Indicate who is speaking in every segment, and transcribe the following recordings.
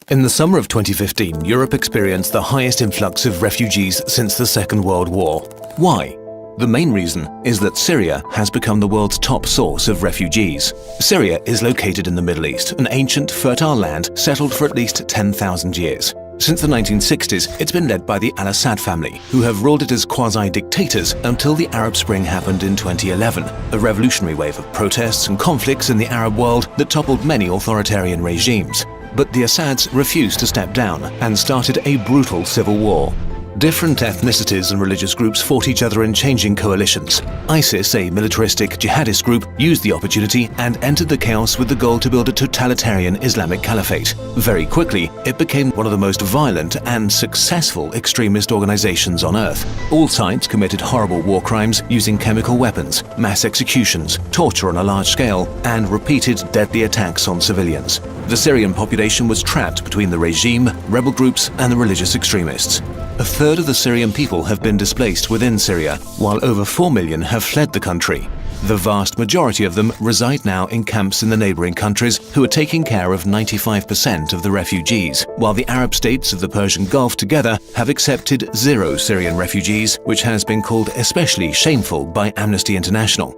Speaker 1: In the summer of 2015, Europe experienced the highest influx of refugees since the Second World War. Why? The main reason is that Syria has become the world's top source of refugees. Syria is located in the Middle East, an ancient, fertile land settled for at least 10,000 years. Since the 1960s, it's been led by the al-Assad family, who have ruled it as quasi-dictators until the Arab Spring happened in 2011, a revolutionary wave of protests and conflicts in the Arab world that toppled many authoritarian regimes. But the Assads refused to step down and started a brutal civil war. Different ethnicities and religious groups fought each other in changing coalitions. ISIS, a militaristic jihadist group, used the opportunity and entered the chaos with the goal to build a totalitarian Islamic caliphate. Very quickly, it became one of the most violent and successful extremist organizations on earth. All sides committed horrible war crimes using chemical weapons, mass executions, torture on a large scale, and repeated deadly attacks on civilians. The Syrian population was trapped between the regime, rebel groups, and the religious extremists. A third of the Syrian people have been displaced within Syria, while over 4 million have fled the country. The vast majority of them reside now in camps in the neighboring countries who are taking care of 95% of the refugees, while the Arab states of the Persian Gulf together have accepted 0 Syrian refugees, which has been called especially shameful by Amnesty International.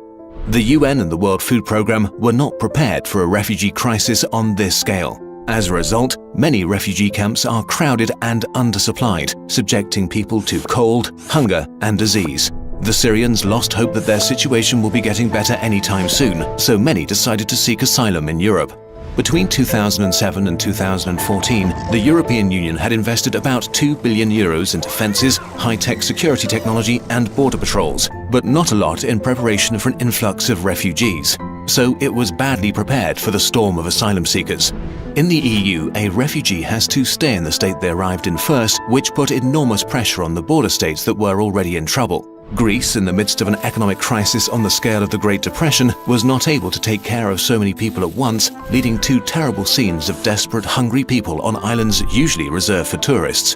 Speaker 1: The UN and the World Food Programme were not prepared for a refugee crisis on this scale. As a result, many refugee camps are crowded and undersupplied, subjecting people to cold, hunger, and disease. The Syrians lost hope that their situation will be getting better anytime soon, so many decided to seek asylum in Europe. Between 2007 and 2014, the European Union had invested about €2 billion into fences, high-tech security technology, and border patrols, but not a lot in preparation for an influx of refugees. So it was badly prepared for the storm of asylum seekers. In the EU, a refugee has to stay in the state they arrived in first, which put enormous pressure on the border states that were already in trouble. Greece, in the midst of an economic crisis on the scale of the Great Depression, was not able to take care of so many people at once, leading to terrible scenes of desperate, hungry people on islands usually reserved for tourists.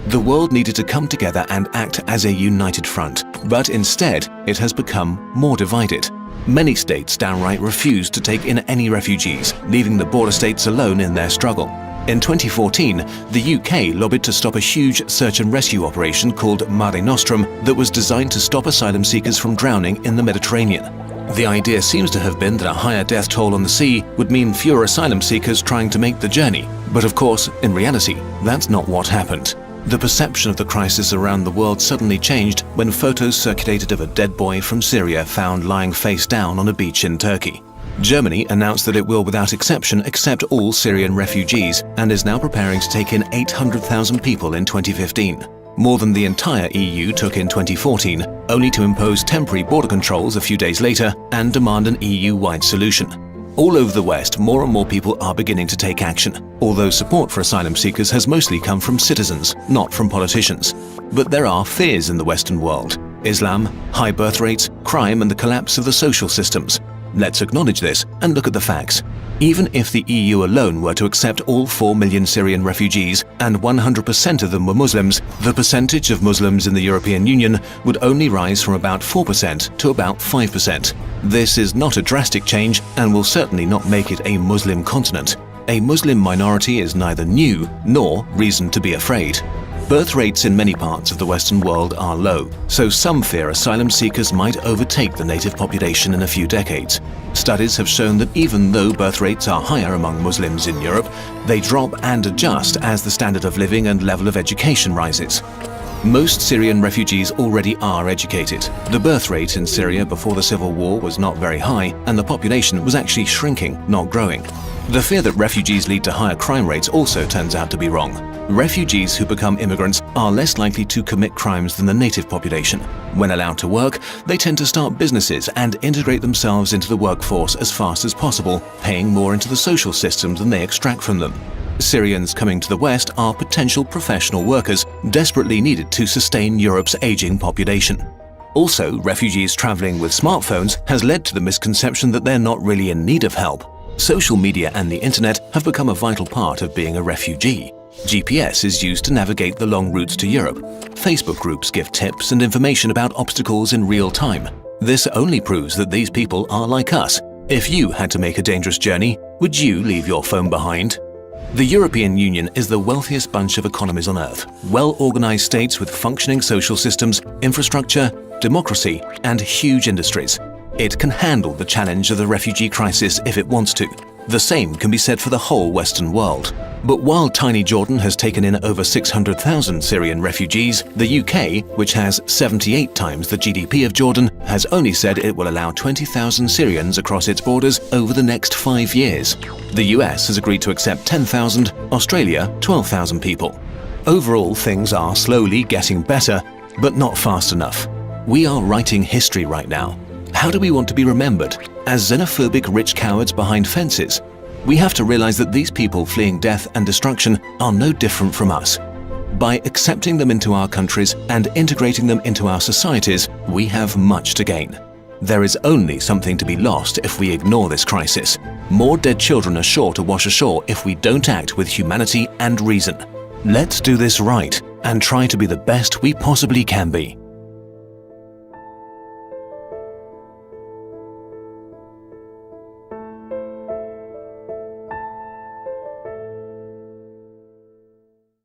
Speaker 1: The world needed to come together and act as a united front, but instead, it has become more divided. Many states downright refused to take in any refugees, leaving the border states alone in their struggle. In 2014, the UK lobbied to stop a huge search and rescue operation called Mare Nostrum that was designed to stop asylum seekers from drowning in the Mediterranean. The idea seems to have been that a higher death toll on the sea would mean fewer asylum seekers trying to make the journey. But of course, in reality, that's not what happened. The perception of the crisis around the world suddenly changed when photos circulated of a dead boy from Syria found lying face down on a beach in Turkey. Germany announced that it will, without exception, accept all Syrian refugees and is now preparing to take in 800,000 people in 2015. More than the entire EU took in 2014, only to impose temporary border controls a few days later and demand an EU-wide solution. All over the West, more and more people are beginning to take action, although support for asylum seekers has mostly come from citizens, not from politicians. But there are fears in the Western world: Islam, high birth rates, crime, and the collapse of the social systems. Let's acknowledge this and look at the facts. Even if the EU alone were to accept all 4 million Syrian refugees and 100% of them were Muslims, the percentage of Muslims in the European Union would only rise from about 4% to about 5%. This is not a drastic change and will certainly not make it a Muslim continent. A Muslim minority is neither new nor reason to be afraid. Birth rates in many parts of the Western world are low, so some fear asylum seekers might overtake the native population in a few decades. Studies have shown that even though birth rates are higher among Muslims in Europe, they drop and adjust as the standard of living and level of education rises. Most Syrian refugees already are educated. The birth rate in Syria before the civil war was not very high, and the population was actually shrinking, not growing. The fear that refugees lead to higher crime rates also turns out to be wrong. Refugees who become immigrants are less likely to commit crimes than the native population. When allowed to work, they tend to start businesses and integrate themselves into the workforce as fast as possible, paying more into the social systems than they extract from them. Syrians coming to the West are potential professional workers desperately needed to sustain Europe's aging population. Also, refugees traveling with smartphones has led to the misconception that they're not really in need of help. Social media and the internet have become a vital part of being a refugee. GPS is used to navigate the long routes to Europe. Facebook groups give tips and information about obstacles in real time. This only proves that these people are like us. If you had to make a dangerous journey, would you leave your phone behind? The European Union is the wealthiest bunch of economies on earth, well-organized states with functioning social systems, infrastructure, democracy, and huge industries. It can handle the challenge of the refugee crisis if it wants to. The same can be said for the whole Western world. But while tiny Jordan has taken in over 600,000 Syrian refugees, the UK, which has 78 times the GDP of Jordan, has only said it will allow 20,000 Syrians across its borders over the next 5 years. The US has agreed to accept 10,000, Australia 12,000 people. Overall, things are slowly getting better, but not fast enough. We are writing history right now. How do we want to be remembered? As xenophobic rich cowards behind fences? We have to realize that these people fleeing death and destruction are no different from us. By accepting them into our countries and integrating them into our societies, we have much to gain. There is only something to be lost if we ignore this crisis. More dead children are sure to wash ashore if we don't act with humanity and reason. Let's do this right and try to be the best we possibly can be.